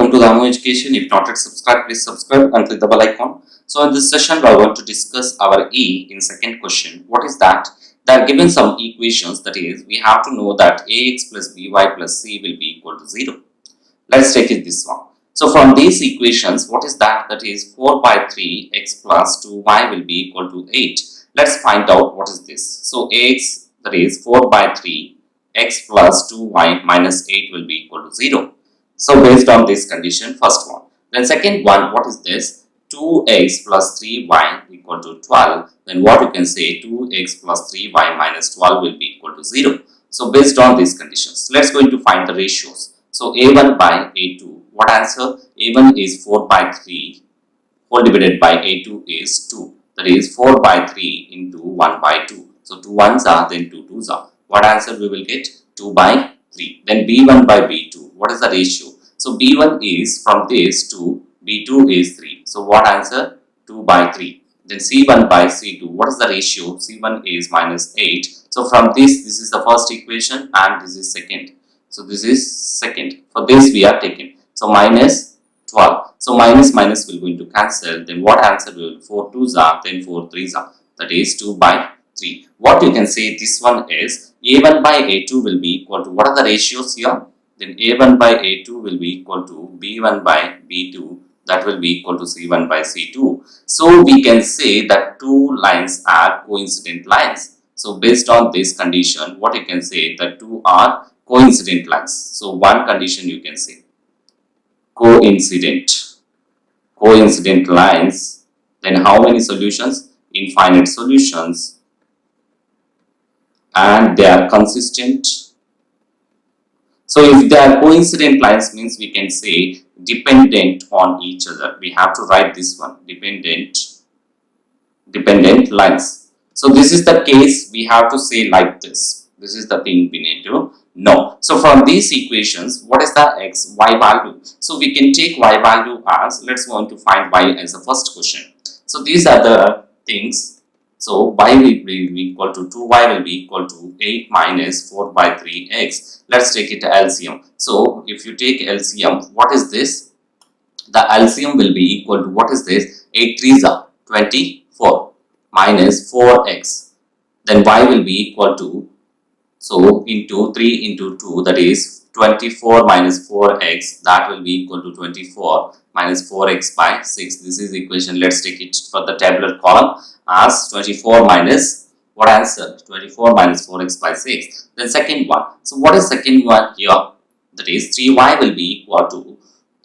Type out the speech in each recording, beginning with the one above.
Welcome to the Amo Education. If not yet subscribed, please subscribe and click the bell icon. So in this session, we are going to discuss our E in second question. What is that? They are given some equations, that is, we have to know that ax plus by plus c will be equal to 0. Let's take it this one. So from these equations, what is that? That is 4 by 3 x plus 2y will be equal to 8. Let's find out what is this. So ax, that is 4 by 3 x plus 2y minus 8 will be equal to 0. So based on this condition, first one. Then second one, what is this? 2x plus 3y equal to 12. Then what you can say, 2x plus 3y minus 12 will be equal to 0. So based on these conditions, let's going to find the ratios. So a1 by a2, what answer? a1 is 4 by 3 whole divided by a2 is 2. That is 4 by 3 into 1 by 2. So 2 ones are, then 2 twos are. What answer we will get? 2 by 3. Then b1 by b2, what is the ratio? So b1 is from this to b2 is 3. So what answer? 2 by 3. Then c1 by c2, what is the ratio? c1 is minus 8. So from this is the first equation and this is second. So this is second. For this we are taking. So minus 12. So minus will going to cancel. Then what answer will? 4 twos are, then 4 threes are. That is 2 by 3. What you can say, this one is a1 by a2 will be equal to, what are the ratios here? Then a1 by a2 will be equal to b1 by b2, that will be equal to c1 by c2. So we can say that two lines are coincident lines. So based on this condition, what you can say, that two are coincident lines. So one condition you can say, coincident lines. Then how many solutions? Infinite solutions, and they are consistent. So if they are coincident lines, means we can say dependent on each other. We have to write this one, dependent lines. So this is the case, we have to say like this. This is the thing we need to know. So from these equations, what is the x, y value? So we can take y value as, let's want to find y as the first question. So these are the things. So y will be equal to 2y will be equal to 8 minus 4 by 3x. Let's take it to LCM. So if you take LCM, what is this? The LCM will be equal to, what is this? 8 threes are 24 minus 4x. Then y will be equal to, so into 3 into 2, that is 24 minus 4x, that will be equal to 24 minus 4x by 6. This is equation. Let's take it for the tabular column as 24 minus, what answer? 24 minus 4x by 6. Then second one. So what is second one here? That is 3y will be equal to,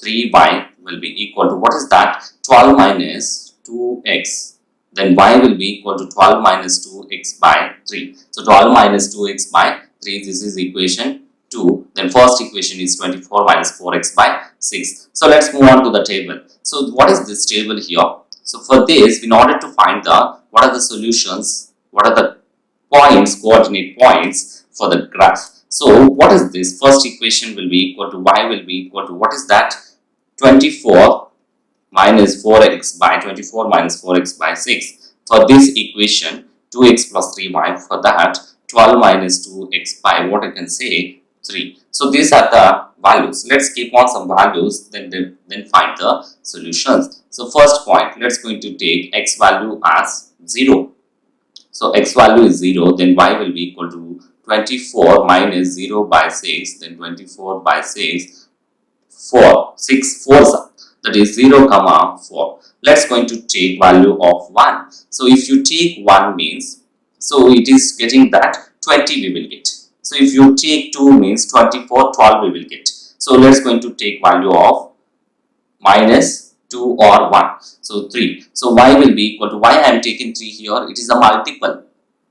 3y will be equal to, what is that? 12 minus 2x. Then y will be equal to 12 minus 2x by 3. So 12 minus 2x by 3, this is equation 2. Then first equation is 24 minus 4x by 6. So let's move on to the table. So what is this table here? So for this, in order to find the, what are the solutions, what are the points, coordinate points for the graph. So what is this? First equation will be equal to, y will be equal to, what is that? 24 minus 4x by 24 minus 4x by 6. For this equation, 2x plus 3y. For that, 12 minus 2x by, what I can say, 3. So these are the values. Let's keep on some values, then find the solutions. So first point, let's going to take x value as 0. So x value is 0, then y will be equal to 24 minus 0 by 6, then 24 by 6, 4, 6 4s, that is 0 comma 4. Let's going to take value of 1. So if you take 1 means, so it is getting that 20 we will get. So if you take 2 means 24, 12 we will get. So let's going to take value of minus 2 or 1. So 3. So y will be equal to, why I am taking 3 here? It is a multiple.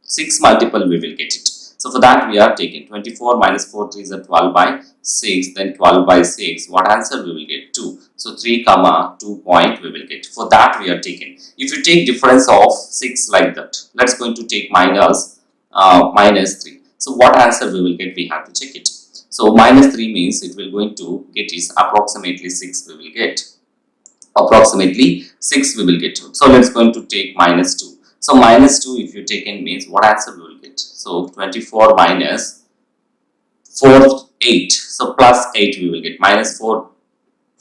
6 multiple we will get it. So for that we are taking 24 minus 4 3 is a 12 by 6, then 12 by 6. What answer we will get? 2. So 3 comma 2 point we will get. For that we are taking. If you take difference of 6 like that, let's going to take minus 3. So what answer we will get? We have to check it. So minus 3 means it will going to get is approximately 6 we will get. Approximately 6 we will get. So let's going to take minus 2. So minus 2 if you take in means, what answer we will get? So 24 minus 4 8. So plus 8 we will get. Minus 4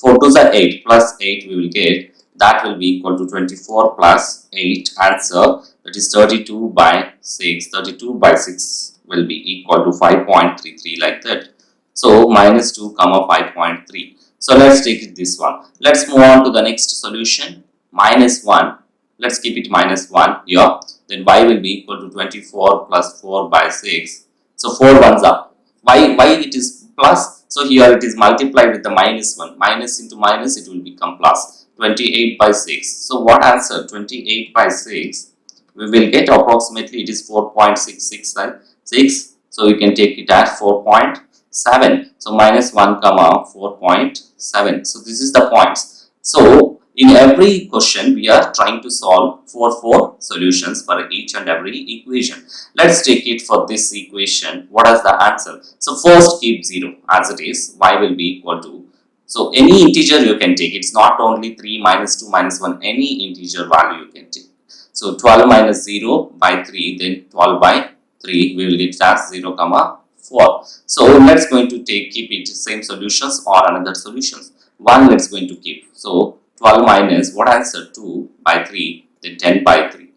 4 2s are 8 plus 8 we will get, that will be equal to 24 plus 8, answer that is 32 by 6. 32 by 6 will be equal to 5.33 like that. So minus 2 comma 5.3. So let's take it this one. Let's move on to the next solution. Minus 1. Let's keep it minus 1 here. Then y will be equal to 24 plus 4 by 6. So 4 ones up. Why it is plus? So here it is multiplied with the minus 1. Minus into minus, it will become plus. 28 by 6. So what answer? 28 by 6. We will get approximately, it is 4.66, right? 6. So you can take it as 4.7. So minus 1 comma 4.7. So this is the points. So in every question we are trying to solve four solutions for each and every equation. Let's take it for this equation. What is the answer? So first keep 0 as it is. Y will be equal to, so any integer you can take. It's not only 3 minus 2 minus 1. Any integer value you can take. So 12 minus 0 by 3, then 12 by 3 we will get as 0 comma 4. So let's going to keep it same solutions or another solutions. 1 let's going to keep. So 12 minus what answer? 2 by 3, then 10 by 3.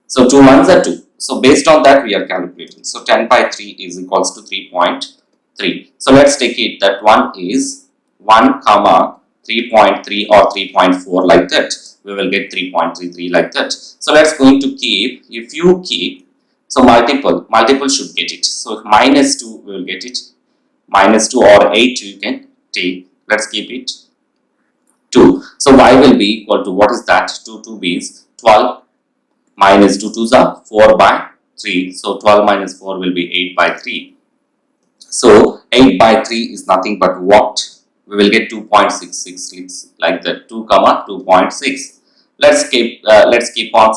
So 2 ones are 2. So based on that we are calculating. So 10 by 3 is equals to 3.3. So let's take it that one is 1 comma 3.3 or 3.4 like that. We will get 3.33 like that. So let's going to keep, if you keep, so multiple should get it. So minus 2 we will get it. Minus 2 or 8 you can take. Let's keep it 2. So y will be equal to, what is that? 2 means 12 minus 2 2s are 4 by 3. So 12 minus 4 will be 8 by 3. So 8 by 3 is nothing but what? We will get 2.66 like that, 2 comma 2.6. Let's keep on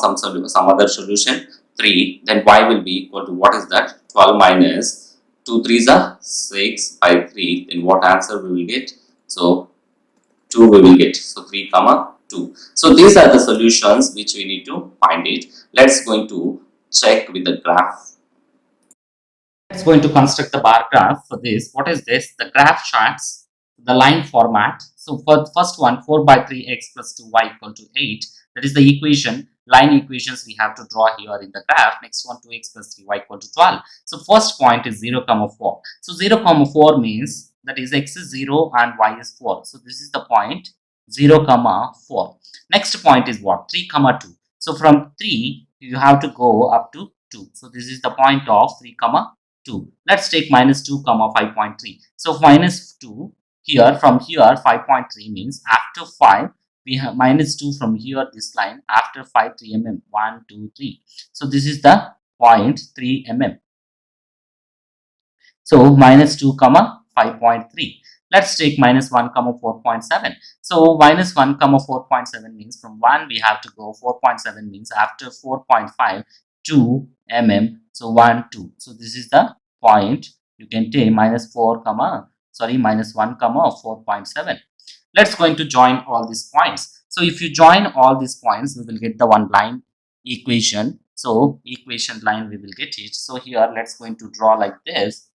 some other solution. 3, then y will be equal to, what is that? 12 minus 2 3s are 6 by 3. Then what answer we will get? So 2 we will get. So 3 comma 2. So these are the solutions which we need to find it. Let's going to check with the graph. Let's going to construct the bar graph for this. What is this? The graph charts the line format. So for the first one, 4 by 3x plus 2y equal to 8. That is the equation, line equations we have to draw here in the graph. Next one, 2x plus 3y equal to 12. So first point is 0 comma 4. So 0 comma 4 means that is x is 0 and y is 4. So this is the point 0 comma 4. Next point is what? 3 comma 2. So from 3 you have to go up to 2. So this is the point of 3 comma 2. Let's take minus 2 comma 5.3. So minus 2 here, from here 5.3 means after 5 we have minus 2 from here, this line after 5 3 mm 1 2 3. So this is the point 3 mm. So minus 2 comma 5.3. Let's take minus 1 comma 4.7. So minus 1 comma 4.7 means from 1 we have to go, 4.7 means after 4.5 2 mm. So 1 2. So this is the point you can take minus 1 comma 4.7. Let's going to join all these points. So if you join all these points, we will get the one line equation. So equation line we will get it. So here let's going to draw like this.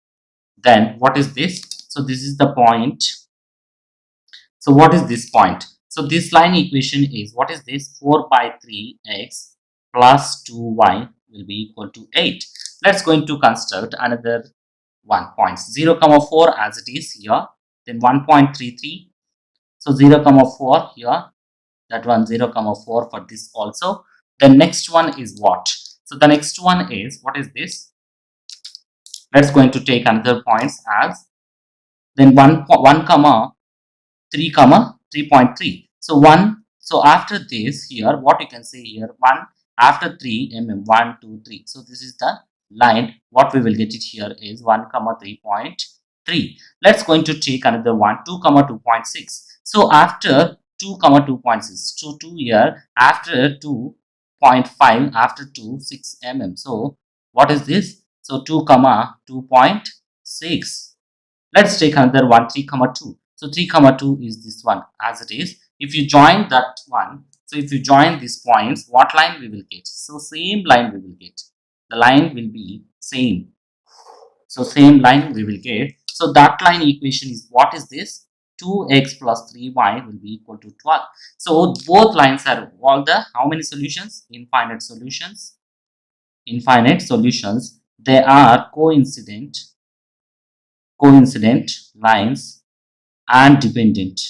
Then what is this? So this is the point. So what is this point? So this line equation is, what is this? 4 by 3x plus 2y will be equal to 8. Let's going to construct another one points. 0 comma 4 as it is here. Then 1.33. So 0 comma 4 here. That one 0 comma 4 for this also. The next one is what? So the next one is, what is this? Let's going to take another points as then 1 comma 3 comma 3.3. So 1. So after this here, what you can say here, 1 after 3 mm 1 2 3. So this is the line. What we will get it here is 1 comma 3.3. Let's going to take another one, 2 comma 2.6. So after 2 comma 2.6, so 2 here after 2.5 after 2 6 mm. So what is this? So 2 comma 2.6. Let's take another one, 3 comma 2. So 3 comma 2 is this one as it is. If you join that one, so if you join these points, what line we will get? So same line we will get. The line will be same. So same line we will get. So that line equation is, what is this? 2x plus 3y will be equal to 12. So both lines are all the how many solutions? Infinite solutions. Infinite solutions. They are coincident lines and dependent.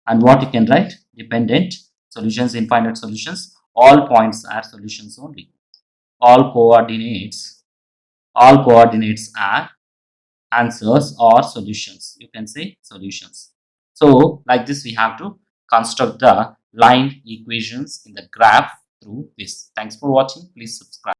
And what you can write? Dependent solutions, infinite solutions. All points are solutions only. All coordinates are answers or solutions. You can say solutions. So like this we have to construct the line equations in the graph through this. Thanks for watching. Please subscribe.